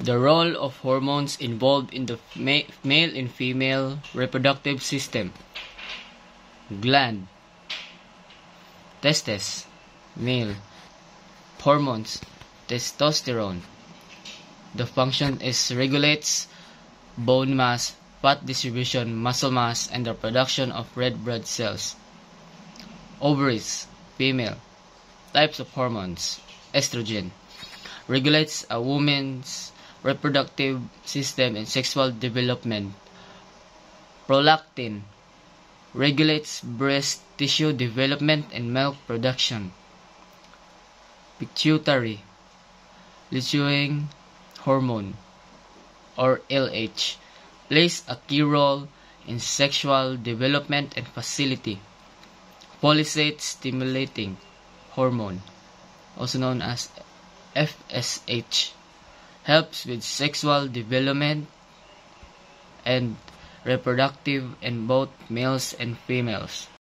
The role of hormones involved in the male and female reproductive system. Gland. Testes. Male. Hormones. Testosterone. The function is regulates bone mass, fat distribution, muscle mass, and the production of red blood cells. Ovaries. Female. Types of hormones. Estrogen. Regulates a woman's reproductive system and sexual development. Prolactin. Regulates breast tissue development and milk production. Pituitary. Luteinizing hormone, or LH, plays a key role in sexual development and facility. Follicate stimulating hormone, also known as FSH, helps with sexual development and reproductive in both males and females.